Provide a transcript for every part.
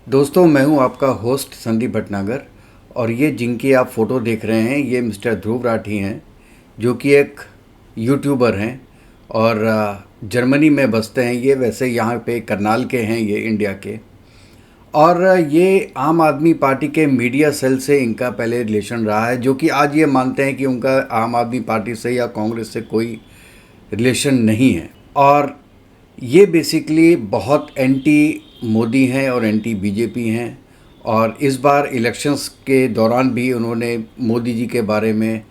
दोस्तों, मैं हूं आपका होस्ट संदीप भटनागर और ये जिनकी आप फ़ोटो देख रहे हैं ये मिस्टर ध्रुव राठी हैं, जो कि एक यूट्यूबर हैं और जर्मनी में बसते हैं। ये वैसे यहाँ पे करनाल के हैं, ये इंडिया के। और ये आम आदमी पार्टी के मीडिया सेल से इनका पहले रिलेशन रहा है, जो कि आज ये मानते हैं कि उनका आम आदमी पार्टी से या कांग्रेस से कोई रिलेशन नहीं है। और ये बेसिकली बहुत एंटी मोदी हैं और एंटी बीजेपी हैं। और इस बार इलेक्शंस के दौरान भी उन्होंने मोदी जी के बारे में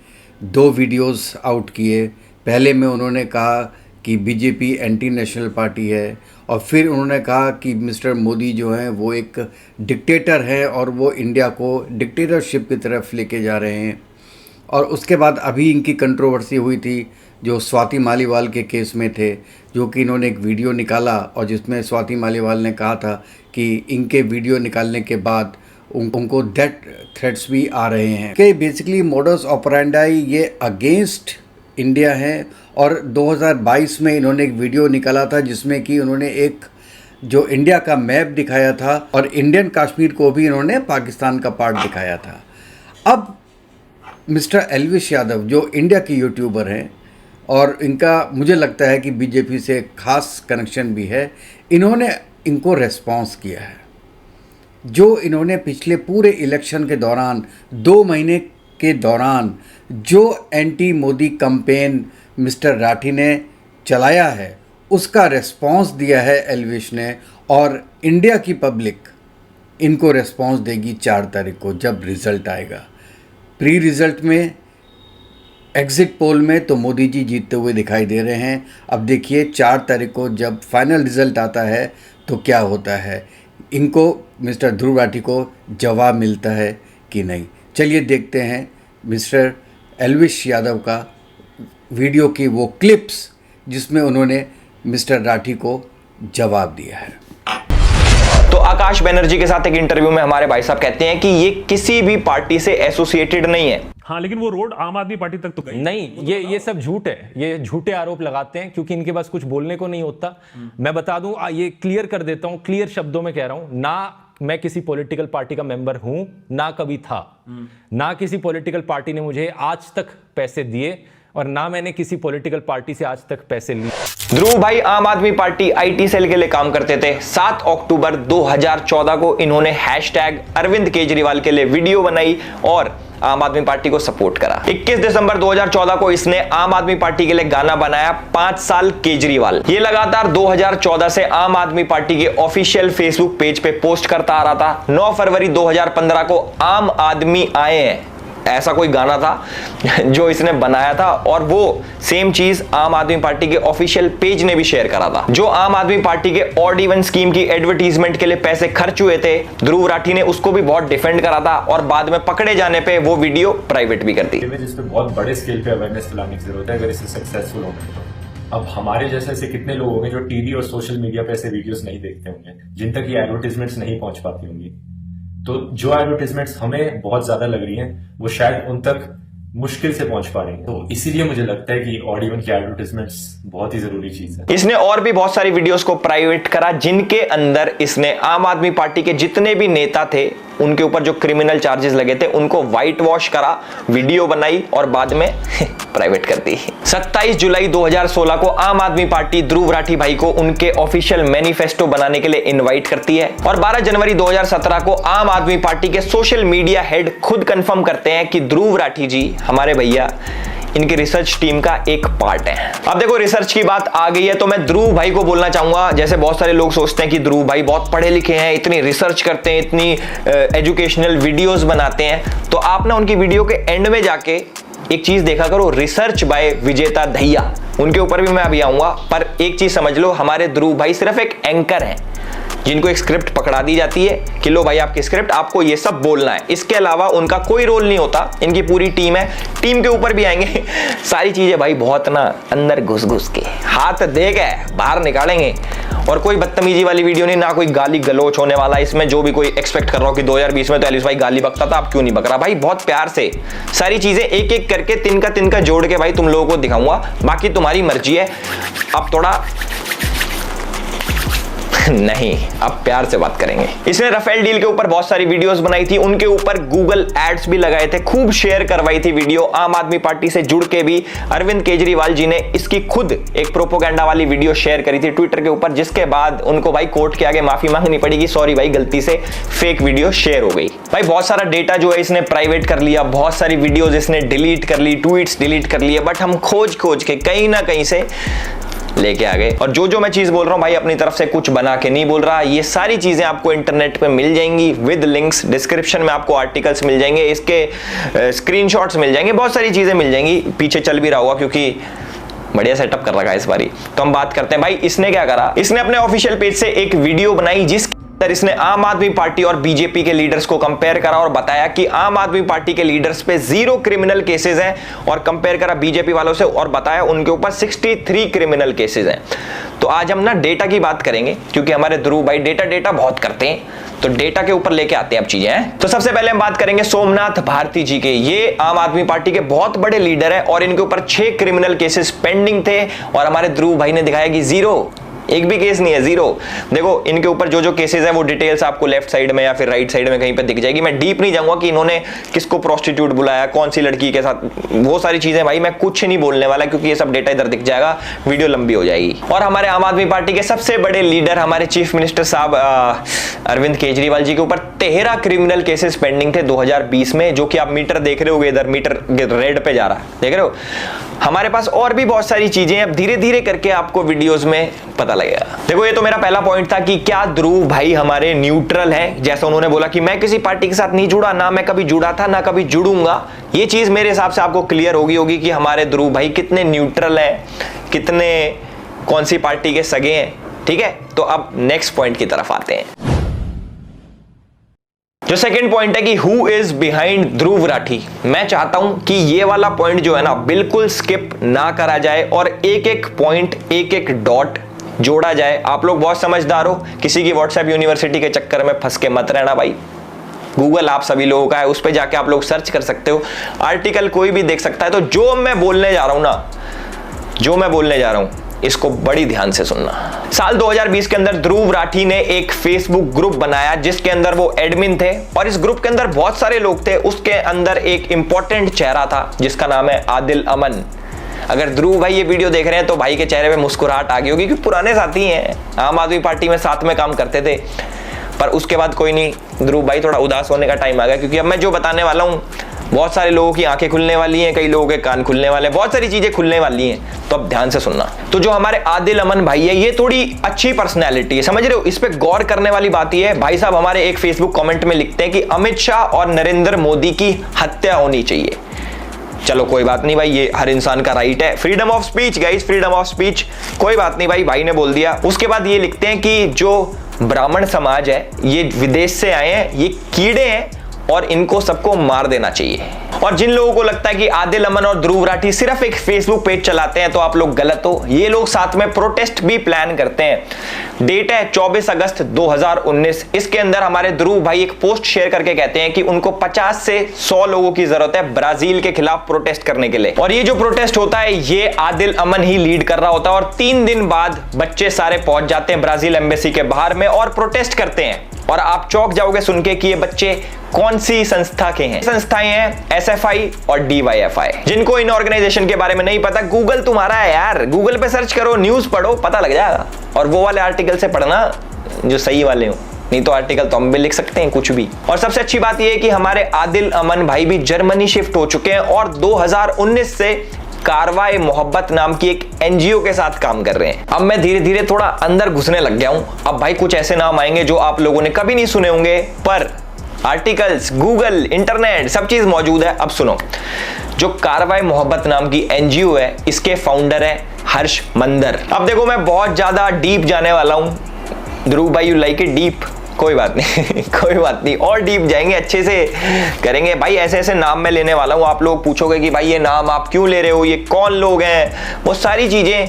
2 वीडियोस आउट किए। पहले में उन्होंने कहा कि बीजेपी एंटी नेशनल पार्टी है, और फिर उन्होंने कहा कि मिस्टर मोदी जो हैं वो एक डिक्टेटर हैं और वो इंडिया को डिक्टेटरशिप की तरफ लेके जा रहे हैं। और उसके बाद अभी इनकी कंट्रोवर्सी हुई थी जो स्वाति मालीवाल के केस में थे, जो कि इन्होंने एक वीडियो निकाला और जिसमें स्वाति मालीवाल ने कहा था कि इनके वीडियो निकालने के बाद उनको डेथ थ्रेट्स भी आ रहे हैं कि बेसिकली मोडस ऑपरेंडाई ये अगेंस्ट इंडिया है। और 2022 में इन्होंने एक वीडियो निकाला था जिसमें कि उन्होंने एक जो इंडिया का मैप दिखाया था और इंडियन कश्मीर को भी इन्होंने पाकिस्तान का पार्ट दिखाया था। अब मिस्टर एल्विश यादव जो इंडिया के यूट्यूबर हैं और इनका मुझे लगता है कि बीजेपी से खास कनेक्शन भी है, इन्होंने इनको रेस्पॉन्स किया है। जो इन्होंने पिछले पूरे इलेक्शन के दौरान 2 महीने के दौरान जो anti Modi campaign mister Rathi ने चलाया है उसका रेस्पॉन्स दिया है एल्विश ने। और इंडिया की पब्लिक इनको रेस्पॉन्स देगी 4 तारीख को जब रिज़ल्ट आएगा। प्री रिज़ल्ट में एग्ज़िट पोल में तो मोदी जी जीतते हुए दिखाई दे रहे हैं। अब देखिए 4 तारीख को जब फाइनल रिज़ल्ट आता है तो क्या होता है, इनको मिस्टर ध्रुव राठी को जवाब मिलता है कि नहीं। चलिए देखते हैं मिस्टर एल्विश यादव का वीडियो की वो क्लिप्स जिसमें उन्होंने मिस्टर राठी को जवाब दिया है। तो आकाश बनर्जी के साथ एक इंटरव्यू में हमारे भाई साहब कहते हैं कि ये किसी भी पार्टी से एसोसिएटेड नहीं है। हाँ, लेकिन वो रोड आम आदमी पार्टी तक तो गई नहीं। ये सब झूठ है, ये झूठे आरोप लगाते हैं क्योंकि इनके पास कुछ बोलने को नहीं होता। मैं बता दूं, ये क्लियर कर देता हूं, क्लियर शब्दों में कह रहा हूं, ना मैं किसी पॉलिटिकल पार्टी का मेंबर हूं, ना कभी था। ना किसी पॉलिटिकल पार्टी ने मुझे आज तक पैसे दिए और ना मैंने किसी पॉलिटिकल पार्टी से आज तक पैसे लिए। ध्रुव भाई आम आदमी पार्टी आईटी सेल के लिए काम करते थे। 7 अक्टूबर 2014 को इन्होंने #अरविंद केजरीवाल के लिए वीडियो बनाई और आम आदमी पार्टी को सपोर्ट करा। 21 दिसंबर 2014 को इसने आम आदमी पार्टी के लिए गाना बनाया 5 साल केजरीवाल। ये लगातार 2014 से आम आदमी पार्टी के ऑफिशियल फेसबुक पेज पे पोस्ट करता आ रहा था। 9 फरवरी 2015 को आम आदमी आए हैं ऐसा कोई गाना था जो इसने बनाया था, और वो सेम चीज आम आदमी पार्टी के ऑफिशियल पेज ने भी शेयर करा था। जो आम आदमी पार्टी के ऑड इवन स्कीम की एडवर्टीजमेंट के लिए पैसे खर्च हुए थे, ध्रुव राठी ने उसको भी बहुत डिफेंड करा था और बाद में पकड़े जाने पे वो वीडियो प्राइवेट भी कर दी। जिस पे बहुत बड़े स्केल पे अवेयरनेस फैलाने की जरूरत है अगर इसे सक्सेसफुल होना तो। अब हमारे जैसे ऐसे कितने लोग होंगे जो टीवी और सोशल मीडिया पे ऐसे वीडियोस नहीं देखते होंगे, जिन तक ये एडवर्टीजमेंट्स नहीं पहुंच पाती होंगी। तो जो एडवर्टीजमेंट्स हमें बहुत ज्यादा लग रही हैं वो शायद उन तक मुश्किल से पहुंच पा रही हैं। तो इसीलिए मुझे लगता है कि ऑड इवन की एडवर्टीजमेंट्स बहुत ही जरूरी चीज है। इसने और भी बहुत सारी वीडियोस को प्राइवेट करा जिनके अंदर इसने आम आदमी पार्टी के जितने भी नेता थे उनके ऊपर जो क्रिमिनल चार्जेस लगे थे उनको व्हाइट वॉश करा, वीडियो बनाई और बाद में प्राइवेट कर दी। 27 जुलाई 2016 को आम आदमी पार्टी ध्रुव राठी भाई को उनके ऑफिशियल मैनिफेस्टो बनाने के लिए इनवाइट करती है और 12 जनवरी 2017 को आम आदमी पार्टी के सोशल मीडिया हेड खुद कंफर्म करते हैं कि ध्रुव राठी जी हमारे भैया इनके रिसर्च टीम का एक पार्ट है। अब देखो रिसर्च की बात आ गई है तो मैं ध्रुव भाई को बोलना चाहूंगा, जैसे बहुत सारे लोग सोचते हैं कि ध्रुव भाई बहुत पढ़े लिखे हैं, इतनी रिसर्च करते हैं, इतनी एजुकेशनल वीडियोस बनाते हैं, तो आप ना उनकी वीडियो के एंड में जाके एक चीज देखा करो, रिसर्च बाय विजेता दहिया, उनके ऊपर भी मैं अभी आऊंगा। पर एक चीज समझ लो, हमारे ध्रुव भाई सिर्फ एक एंकर हैं जिनको एक स्क्रिप्ट पकड़ा दी जाती है कि लो भाई आपकी स्क्रिप्ट, आपको ये सब बोलना है, इसके अलावा उनका कोई रोल नहीं होता। इनकी पूरी टीम है, टीम के ऊपर भी आएंगे सारी चीजें भाई बहुत ना अंदर घुस घुस के हाथ दे के बाहर निकालेंगे। और कोई बदतमीजी वाली वीडियो नहीं, ना कोई गाली गलोच होने वाला इसमें। जो भी कोई एक्सपेक्ट कर रहा हो कि 2020 में तो एलिस भाई गाली बकता था, अब क्यों नहीं बक रहा, भाई बहुत प्यार से सारी चीजें एक एक करके तिनका तिनका जोड़ के भाई तुम लोगों को दिखाऊंगा, बाकी तुम्हारी मर्जी है। अब थोड़ा नहीं, अब प्यार से बात करेंगे। इसने राफेल डील के ऊपर बहुत सारी वीडियोस बनाई थी, उनके ऊपर गूगल एड्स भी लगाए थे, खूब शेयर करवाई थी वीडियो। आम आदमी पार्टी से जुड़ के भी अरविंद केजरीवाल जी ने इसकी खुद एक प्रोपोगेंडा वाली वीडियो शेयर करी थी ट्विटर के ऊपर, जिसके बाद उनको भाई कोर्ट के आगे माफी मांगनी पड़ेगी, सॉरी भाई गलती से फेक वीडियो शेयर हो गई। भाई बहुत सारा डेटा जो है इसने प्राइवेट कर लिया, बहुत सारी वीडियोस इसने डिलीट कर ली, ट्वीट्स डिलीट कर लिए, बट हम खोज के कहीं ना कहीं से लेके आ गए। और जो मैं चीज बोल रहा हूं भाई अपनी तरफ से कुछ बना के नहीं बोल रहा, ये सारी चीजें आपको इंटरनेट पे मिल जाएंगी विद लिंक्स। डिस्क्रिप्शन में आपको आर्टिकल्स मिल जाएंगे, इसके स्क्रीनशॉट्स मिल जाएंगे, बहुत सारी चीजें मिल जाएंगी। पीछे चल भी रहा होगा क्योंकि बढ़िया सेटअप कर रखा है इस बारी। तो हम बात करते हैं भाई इसने क्या करा। इसने अपने ऑफिशियल पेज से एक वीडियो बनाई जिस इसने आम आदमी पार्टी और बीजेपी के लीडर्स को कंपेयर करा और बताया कि आम आदमी पार्टी के लीडर्स पे 0 क्रिमिनल केसेस हैं, और कंपेयर करा बीजेपी वालों से और बताया उनके ऊपर 63 क्रिमिनल केसेस हैं। तो आज हम ना डेटा की बात करेंगे क्योंकि हमारे ध्रुव भाई डेटा बहुत करते हैं, तो डेटा के ऊपर लेके आते हैं अब चीजें हैं। तो सबसे पहले हम बात करेंगे सोमनाथ भारती जी के। ये आम आदमी पार्टी के बहुत बड़े लीडर है और इनके ऊपर 6 क्रिमिनल केसेस पेंडिंग थे, और हमारे ध्रुव भाई ने दिखाया कि 0, एक भी केस नहीं है, 0। देखो इनके ऊपर जो केसेस है वो डिटेल्स आपको लेफ्ट साइड में या फिर राइट साइड में कहीं पे दिख जाएगी। मैं डीप नहीं जाऊंगा कि इन्होंने किसको प्रोस्टिट्यूट बुलाया, कौन सी लड़की के साथ, वो सारी चीजें भाई मैं कुछ नहीं बोलने वाला क्योंकि ये सब डेटा इधर दिख जाएगा, वीडियो लंबी हो जाएगी। और हमारे आम आदमी पार्टी के सबसे बड़े लीडर हमारे चीफ मिनिस्टर साहब अरविंद केजरीवाल जी के ऊपर 13 क्रिमिनल केसेस पेंडिंग थे 2020 में, जो कि आप मीटर देख रहे होगे, इधर मीटर रेड पे जा रहा है, देख रहे हो। हमारे पास और भी बहुत सारी चीजें अब धीरे धीरे करके आपको वीडियोस में पता लगेगा। देखो ये तो मेरा पहला पॉइंट था कि क्या ध्रुव भाई हमारे न्यूट्रल हैं, जैसा उन्होंने बोला कि मैं किसी पार्टी के साथ नहीं जुड़ा, ना मैं कभी जुड़ा था ना कभी जुड़ूंगा। ये चीज मेरे हिसाब से आपको क्लियर होगी कि हमारे ध्रुव भाई कितने न्यूट्रल हैं, कितने कौन सी पार्टी के सगे हैं, ठीक है। तो अब नेक्स्ट पॉइंट की तरफ आते हैं। जो सेकंड पॉइंट है कि who is behind Dhruv Rathee. मैं चाहता हूं कि ये वाला पॉइंट जो है ना बिल्कुल स्किप ना करा जाए और एक एक पॉइंट, एक एक डॉट जोड़ा जाए। आप लोग बहुत समझदार हो, किसी की व्हाट्सएप यूनिवर्सिटी के चक्कर में फंस के मत रहना भाई। गूगल आप सभी लोगों का है, उस पर जाके आप लोग सर्च कर सकते हो, आर्टिकल कोई भी देख सकता है। तो जो मैं बोलने जा रहा हूं ना, जो मैं बोलने जा रहा हूं इसको बड़ी ध्यान से सुनना। साल 2020 के अंदर ध्रुव राठी ने एक फेसबुक ग्रुप बनाया जिसके अंदर वो एडमिन थे, और इस ग्रुप के अंदर बहुत सारे लोग थे। उसके अंदर एक इंपॉर्टेंट चेहरा था जिसका नाम है आदिल अमन। अगर ध्रुव भाई ये वीडियो देख रहे हैं तो भाई के चेहरे पे मुस्कुराहट आ गई होगी, क्योंकि पुराने साथी हैं, आम आदमी पार्टी में साथ में काम करते थे। पर उसके बाद कोई नहीं, ध्रुव भाई थोड़ा उदास होने का टाइम आ गया, क्योंकि अब मैं जो बताने वाला हूं बहुत सारे लोगों की आंखें खुलने वाली हैं, कई लोगों के कान खुलने वाले हैं, बहुत सारी चीजें खुलने वाली हैं। तो अब ध्यान से सुनना। तो जो हमारे आदिल अमन भाई है, ये थोड़ी अच्छी पर्सनैलिटी है, समझ रहे हो। इस पे गौर करने वाली बात ये है, भाई साहब हमारे एक फेसबुक कमेंट में लिखते हैं कि अमित शाह और नरेंद्र मोदी की हत्या होनी चाहिए। चलो कोई बात नहीं भाई, ये हर इंसान का राइट है, freedom of speech guys, freedom of speech, कोई बात नहीं भाई, भाई ने बोल दिया। उसके बाद ये लिखते हैं कि जो ब्राह्मण समाज है ये विदेश से आए हैं, ये कीड़े हैं और इनको सबको मार देना चाहिए। और जिन लोगों को लगता है कि आदिल अमन और ध्रुव राठी सिर्फ एक फेसबुक पेज चलाते हैं तो आप लोग गलत हो। ये लोग साथ में प्रोटेस्ट भी प्लान करते हैं। डेट है 24 अगस्त 2019। इसके अंदर हमारे ध्रुव भाई एक पोस्ट शेयर करके कहते हैं कि उनको 50 से 100 लोगों की जरूरत है ब्राजील के खिलाफ प्रोटेस्ट करने के लिए। और ये जो प्रोटेस्ट होता है ये आदिल अमन ही लीड कर रहा होता है। और 3 दिन बाद बच्चे सारे पहुंच जाते हैं ब्राजील एम्बेसी के बाहर में और प्रोटेस्ट करते हैं। और आप चौंक जाओगे सुन के कि ये बच्चे कौन सी संस्था के हैं। संस्थाएं हैं SFI और DYFI। जिनको इन ऑर्गेनाइजेशन के बारे में नहीं पता, गूगल तुम्हारा है यार, गूगल पे सर्च करो, न्यूज पढ़ो, पता लग जाएगा। और वो वाले आर्टिकल से पढ़ना जो सही वाले हो, नहीं तो आर्टिकल तो हम भी लिख सकते हैं कुछ भी। और सबसे अच्छी बात यह है कि हमारे आदिल अमन भाई भी जर्मनी शिफ्ट हो चुके हैं और 2019 से कारवाई मोहब्बत नाम की एक NGO के साथ काम कर रहे हैं। अब मैं धीरे धीरे थोड़ा अंदर घुसने लग गया हूं। अब भाई कुछ ऐसे नाम आएंगे जो आप लोगों ने कभी नहीं सुने होंगे, पर आर्टिकल्स, गूगल, इंटरनेट सब चीज मौजूद है। अब सुनो, जो कारवाई मोहब्बत नाम की NGO है, इसके फाउंडर है हर्ष मंदर। अब देखो मैं बहुत ज्यादा डीप जाने वाला हूं। ध्रुव भाई यू लाइक इट डीप, कोई बात नहीं कोई बात नहीं, और डीप जाएंगे, अच्छे से करेंगे भाई। ऐसे ऐसे नाम मैं लेने वाला हूं, आप लोग पूछोगे कि भाई ये नाम आप क्यों ले रहे हो, ये कौन लोग हैं, वो सारी चीजें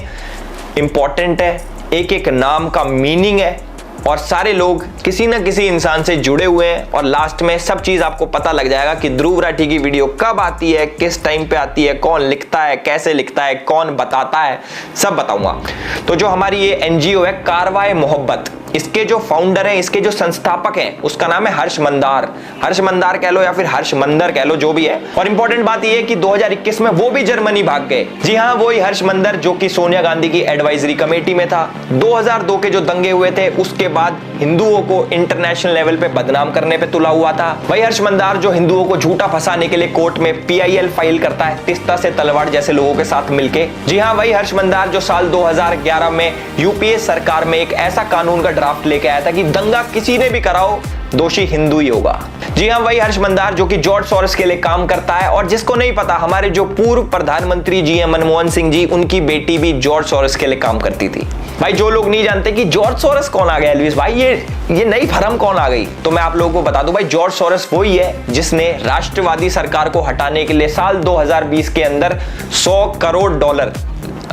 इंपॉर्टेंट है। एक एक नाम का मीनिंग है और सारे लोग किसी न किसी इंसान से जुड़े हुए हैं। और लास्ट में सब चीज आपको पता लग जाएगा कि ध्रुव राठी की वीडियो कब आती है, किस टाइम पे आती है, कौन लिखता है, कैसे लिखता है, कौन बताता है, सब बताऊंगा। तो जो हमारी ये NGO है कारवाई मोहब्बत, इसके जो फाउंडर हैं, इसके जो संस्थापक हैं, उसका नाम है हर्ष मंदार। हर्ष मंदार कह लो या फिर हर्ष मंदर कह लो, जो भी है। और इंपॉर्टेंट बात यह है कि 2021 में वो भी जर्मनी भाग गए। जी हाँ, वही हर्ष मंदर जो कि सोनिया गांधी की एडवाइजरी कमेटी में था। 2002 के जो दंगे हुए थे उसके बाद हिंदुओं को इंटरनेशनल लेवल पे बदनाम करने पे तुला हुआ था। वही हर्ष मंदार जो हिंदुओं को झूठा फंसाने के लिए कोर्ट में PIL फाइल करता है तिस्ता से तलवाड़ जैसे लोगों के साथ मिलके। जी हाँ, वही हर्ष मंदार जो साल 2011 में UPA सरकार में एक ऐसा कानून का ड्राफ्ट लेके आया था कि दंगा किसी ने भी कराओ, दोषी हिंदू ही होगा। जी हाँ, वही हर्ष मंदार जो कि जॉर्ज सोरोस के लिए काम करता है। और जिसको नहीं पता, हमारे जो पूर्व प्रधानमंत्री जी हैं मनमोहन सिंह जी, उनकी बेटी भी जॉर्ज सोरोस के लिए काम करती थी। भाई जो लोग नहीं जानते कि जॉर्ज सोरोस कौन आ गया एल्विस भाई, ये नई फर्म कौन आ गई, तो मैं आप लोगों को बता दूं भाई, जॉर्ज सोरोस वही है जिसने राष्ट्रवादी सरकार को हटाने के लिए साल 2020 के अंदर $100 करोड़,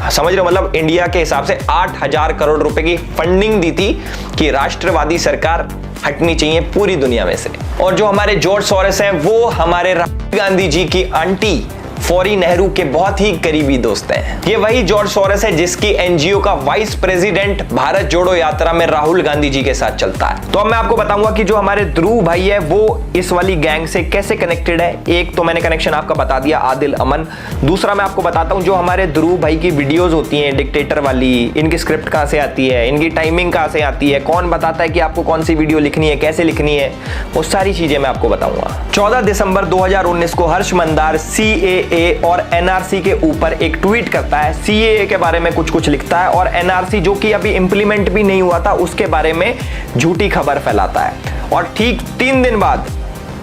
समझ रहे हो, मतलब इंडिया के हिसाब से 8,000 करोड़ रुपए की फंडिंग दी थी कि राष्ट्रवादी सरकार हटनी चाहिए पूरी दुनिया में से। और जो हमारे जॉर्ज सोरोस हैं वो हमारे राहुल गांधी जी की आंटी फौरी नेहरू के बहुत ही करीबी दोस्त हैं। ये वही जॉर्ज सोरोस है जिसकी NGO का वाइस प्रेसिडेंट भारत जोड़ो यात्रा में राहुल गांधी जी के साथ चलता है। तो अब मैं आपको बताऊंगा कि जो हमारे ध्रुव भाई है वो इस वाली गैंग से कैसे कनेक्टेड है। एक तो मैंने कनेक्शन आपका बता दिया, आदिल अमन। दूसरा मैं आपको बताता हूं जो हमारे ध्रुव भाई की वीडियोज होती हैं डिक्टेटर वाली, इनकी स्क्रिप्ट कहां से आती है, इनकी टाइमिंग कहां से आती है, कौन बताता है कि आपको कौन सी वीडियो लिखनी है, कैसे लिखनी है, वो सारी चीजें मैं आपको बताऊंगा। 14 दिसंबर 2019 को हर्ष मंदार CAA और NRC के ऊपर एक ट्वीट करता है। CAA के बारे में कुछ लिखता है और NRC जो कि अभी इंप्लीमेंट भी नहीं हुआ था उसके बारे में झूठी खबर फैलाता है। और ठीक 3 दिन बाद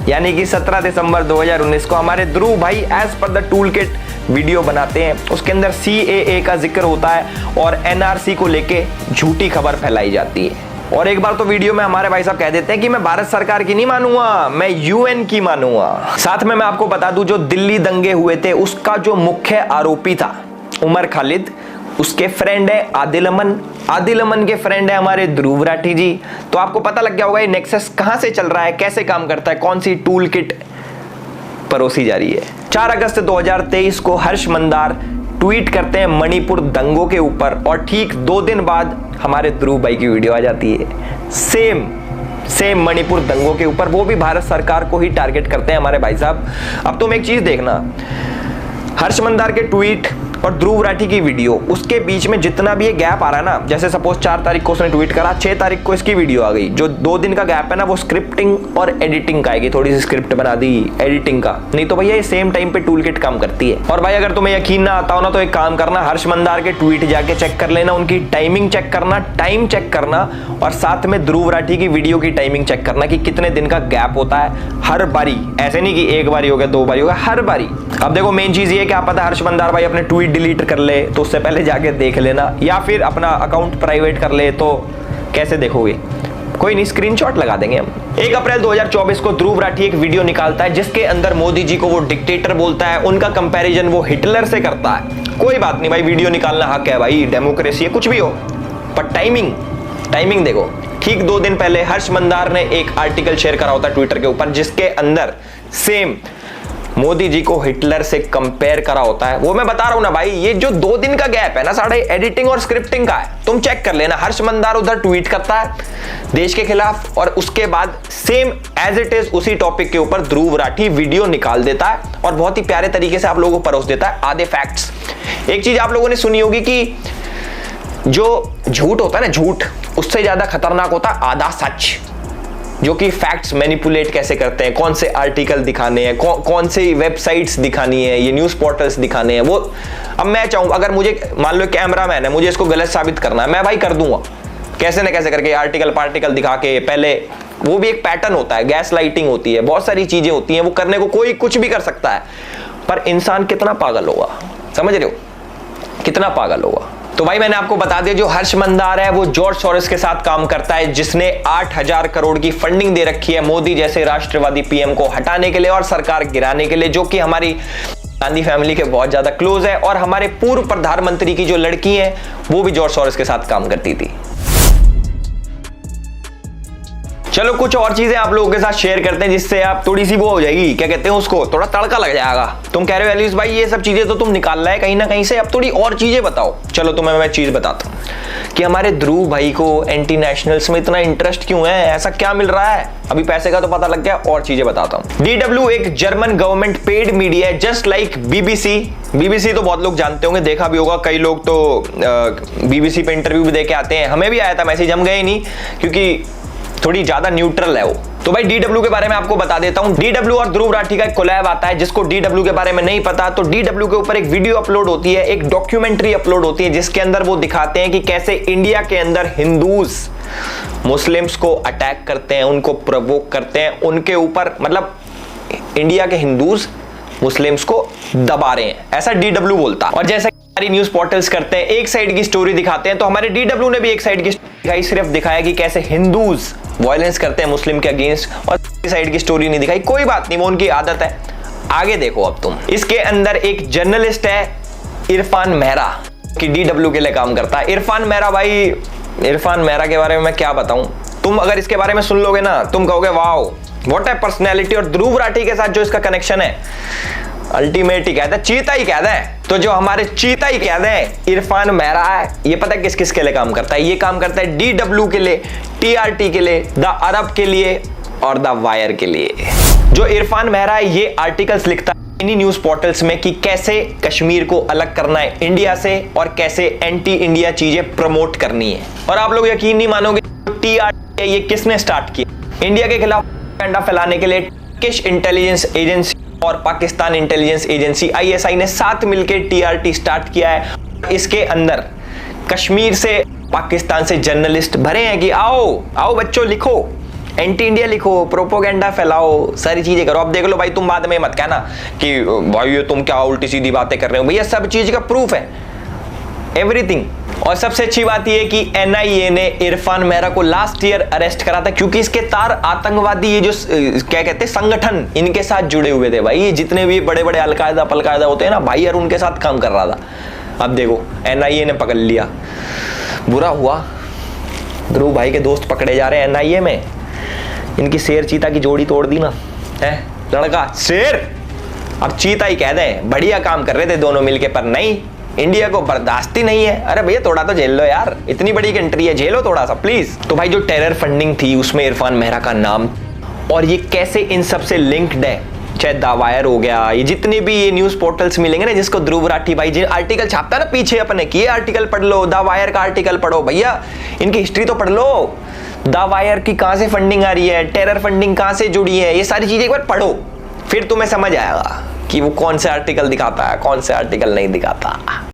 यानी कि 17 दिसंबर 2019 को हमारे ध्रुव भाई as per the tool kit video बनाते हैं। उसके अंदर CAA का जिक्र होता है और NRC को लेके झूठी खबर फैलाई जाती है। और एक बार तो वीडियो में हमारे भाई साहब कह देते हैं कि मैं भारत सरकार की नहीं मानूंगा, मैं UN की मानूंगा। साथ में मैं आपको बता दूं जो दिल्ली दंगे हुए थे उसका जो मुख्य आरोपी था उमर खालिद, उसके फ्रेंड है आदिल अमन। आदिल अमन के फ्रेंड है हमारे ध्रुव राठी जी। तो आपको पता लग गया होगा ये नेक्सस कहां से चल रहा है, कैसे काम करता है, कौन सी टूल किट परोसी जा रही है। 4 अगस्त 2023 को हर्ष मंदार ट्वीट करते हैं मणिपुर दंगों के ऊपर और ठीक 2 दिन बाद हमारे ध्रुव भाई की वीडियो आ जाती है सेम मणिपुर दंगों के ऊपर, वो भी भारत सरकार को ही टारगेट करते हैं हमारे भाई साहब। अब तुम एक चीज देखना, हर्ष मंदार के ट्वीट और ध्रुव राठी की वीडियो, उसके बीच में जितना भी ये गैप आ रहा है ना, जैसे सपोज 4 तारीख को उसने ट्वीट करा, 6 तारीख को इसकी वीडियो आ गई, जो 2 दिन का गैप है ना वो स्क्रिप्टिंग और एडिटिंग का आएगी, थोड़ी सी स्क्रिप्ट बना दी एडिटिंग का, नहीं तो भैया ये सेम टाइम पे टूल किट काम करती है। और भाई अगर तुम्हें यकीन ना आता हो ना तो एक काम करना, हर्ष मंदार के ट्वीट जाके चेक कर लेना, उनकी टाइमिंग चेक करना, टाइम चेक करना, और साथ में ध्रुव राठी की वीडियो की टाइमिंग चेक करना कि कितने दिन का गैप होता है हर बारी, ऐसे नहीं कि एक बारी हो गया 2 बारी हो गया, हर बारी। अब देखो मेन चीज ये क्या पता हर्ष मंदार भाई अपने ट्वीट डिलीट कर ले तो उससे पहले जाके देख लेना, या फिर अपना अकाउंट प्राइवेट कर ले तो कैसे देखोगे, कोई नहीं स्क्रीनशॉट लगा देंगे हम। 1 अप्रैल 2024 को ध्रुव राठी एक वीडियो निकालता है जिसके अंदर मोदी जी को वो डिक्टेटर बोलता है, उनका कंपैरिजन वो हिटलर से करता है। कोई बात नहीं भाई, वीडियो निकालना हक है भाई, डेमोक्रेसी है, कुछ भी हो, पर टाइमिंग देखो। ठीक 2 दिन पहले हर्ष मंदार ने एक आर्टिकल शेयर करा होता है ट्विटर के ऊपर जिसके अंदर सेम मोदी जी को हिटलर से कंपेयर करा होता है। वो मैं बता रहा हूं ना भाई, ये जो 2 दिन का गैप है ना साढ़े एडिटिंग और स्क्रिप्टिंग का है, तुम चेक कर लेना। हर्ष मंदार उधर ट्वीट करता है देश के खिलाफ और उसके बाद सेम एज इट इज उसी टॉपिक के ऊपर ध्रुव राठी वीडियो निकाल देता है और बहुत ही प्यारे तरीके से आप लोगों को परोस देता है आधे फैक्ट्स। एक चीज आप लोगों ने सुनी होगी कि जो झूठ होता है ना, झूठ उससे ज्यादा खतरनाक होता है आधा सच, जो कि फैक्ट्स मैनिपुलेट कैसे करते हैं, कौन से आर्टिकल दिखाने हैं, कौन से वेबसाइट्स दिखानी है, ये न्यूज़ पोर्टल्स दिखाने हैं। वो अब मैं चाहूँ अगर मुझे मान लो कैमरामैन है, मुझे इसको गलत साबित करना है, मैं भाई कर दूंगा कैसे न कैसे करके, आर्टिकल पार्टिकल दिखा के। पहले वो भी एक पैटर्न होता है, गैस लाइटिंग होती है, बहुत सारी चीजें होती हैं, वो करने को कोई कुछ भी कर सकता है, पर इंसान कितना पागल होगा, समझ रहे हो, कितना पागल होगा। तो भाई मैंने आपको बता दिया जो हर्ष मंदार है वो जॉर्ज सोरोस के साथ काम करता है, जिसने 8,000 करोड़ की फंडिंग दे रखी है मोदी जैसे राष्ट्रवादी पीएम को हटाने के लिए और सरकार गिराने के लिए, जो कि हमारी गांधी फैमिली के बहुत ज्यादा क्लोज है। और हमारे पूर्व प्रधानमंत्री की जो लड़की है वो भी जॉर्ज सोरोस के साथ काम करती थी। चलो कुछ और चीजें आप लोगों के साथ शेयर करते हैं जिससे आप थोड़ी सी वो हो जाएगी, क्या कहते हैं उसको, थोड़ा तड़का लग जाएगा। तुम कह रहे हो एलिस भाई ये सब चीजें तो तुम निकाल रहा है कहीं ना कहीं से, अब थोड़ी और चीजें बताओ। चलो तुम्हें मैं चीज बताता हूँ कि हमारे ध्रुव भाई को एंटी नेशनल्स में इतना इंटरेस्ट क्यों है, ऐसा क्या मिल रहा है। अभी पैसे का तो पता लग गया, और चीजें बताता हूँ। DW एक जर्मन गवर्नमेंट पेड मीडिया है, जस्ट लाइक BBC तो बहुत लोग जानते होंगे, देखा भी होगा, कई लोग तो BBC पे इंटरव्यू भी दे के आते हैं। हमें भी आया था मैसेज, हम गए नहीं क्योंकि थोड़ी ज्यादा न्यूट्रल है वो। तो भाई DW के बारे में आपको बता देता हूं। DW और ध्रुव राठी का एक कोलैब आता है, जिसको DW के बारे में नहीं पता तो DW के ऊपर एक वीडियो अपलोड होती है, एक डॉक्यूमेंट्री अपलोड होती है, जिसके अंदर वो दिखाते हैं कि कैसे इंडिया के अंदर हिंदूज मुस्लिम्स को अटैक करते हैं, उनको प्रोवोक करते हैं, उनके ऊपर मतलब इंडिया के हिंदूज मुस्लिम्स को दबा रहे हैं, ऐसा DW बोलता। और जैसा हमारी न्यूज पोर्टल्स करते हैं, एक साइड की स्टोरी दिखाते हैं, तो हमारे DW ने भी एक साइड की दिखाई, सिर्फ दिखाया कि कैसे हिंदूज वायलेंस करते हैं मुस्लिम के अगेंस्ट, और साइड की स्टोरी नहीं दिखाई। कोई बात नहीं, वो उनकी आदत है। आगे देखो अब तुम, इसके अंदर एक जर्नलिस्ट है इरफान मेहरा कि DW के लिए काम करता है। इरफान मेहरा के बारे में मैं क्या बताऊं, तुम अगर इसके बारे में सुन लोगे ना तुम कहोगे वाओ व्हाट ए पर्सनैलिटी। और ध्रुव राठी के साथ जो इसका कनेक्शन है अल्टीमेट ही कहते हैं, चीता ही कहते हैं। तो जो हमारे चीता ही कहते हैं इरफान मेहरा है, ये पता है किस किस के लिए काम करता है, ये काम करता है DW के लिए, TRT के लिए, द अरब के लिए और द वायर के लिए। जो इरफान मेहरा है ये आर्टिकल्स लिखता है इन्हीं न्यूज पोर्टल्स में कि कैसे कश्मीर को अलग करना है इंडिया से और कैसे एंटी इंडिया चीजें प्रमोट करनी है। और आप लोग यकीन नहीं मानोगे TRT ये किसने स्टार्ट किया, इंडिया के खिलाफ प्रोपेगेंडा फैलाने के लिए टर्किश इंटेलिजेंस एजेंसी और पाकिस्तान इंटेलिजेंस एजेंसी ISI ने साथ मिलकर TRT स्टार्ट किया है। इसके अंदर कश्मीर से पाकिस्तान से जर्नलिस्ट भरे हैं कि आओ बच्चों लिखो, एंटी इंडिया लिखो, प्रोपोगेंडा फैलाओ, सारी चीजें करो। अब देख लो भाई, तुम बाद में मत कहना कि भाई ये तुम क्या उल्टी सीधी बातें कर रहे हो, भैया सब चीज का प्रूफ है, एवरीथिंग। और सबसे अच्छी बात यह कि NIA ने इरफान मेहरा को लास्ट ईयर अरेस्ट करा था क्योंकि इसके तार आतंकवादी ये जो क्या कहते हैं संगठन इनके साथ जुड़े हुए थे। भाई ये जितने भी बड़े बड़े अलकायदा होते हैं ना भाई, यार उनके साथ काम कर रहा था। अब देखो NIA ने पकड़ लिया, बुरा हुआ, ध्रुव भाई के दोस्त पकड़े जा रहे हैं NIA में। इनकी शेर चीता की जोड़ी तोड़ दी ना है, लड़का शेर अब चीता ही कह दें। बढ़िया काम कर रहे थे दोनों मिलके, पर नहीं, इंडिया को बर्दाश्त ही नहीं है। अरे भैया थोड़ा तो झेल लो यार, इतनी बड़ी कंट्री है, झेलो थोड़ा सा प्लीज। तो भाई जो टेरर फंडिंग थी उसमें इरफान मेहरा का नाम, और ये कैसे इन सब से लिंक्ड है, चाहे द वायर हो गया, ये जितने भी ये न्यूज पोर्टल्स मिलेंगे ना जिसको ध्रुव राठी भाई जिन आर्टिकल छापता है ना पीछे अपने कि ये आर्टिकल पढ़ लो, द वायर का आर्टिकल पढ़ो, भैया इनकी हिस्ट्री तो पढ़ लो, द वायर की कहां से फंडिंग आ रही है, टेरर फंडिंग कहां से जुड़ी है, ये सारी चीजें एक बार पढ़ो, फिर तुम्हें समझ आएगा कि वो कौन से आर्टिकल दिखाता है, कौन से आर्टिकल नहीं दिखाता।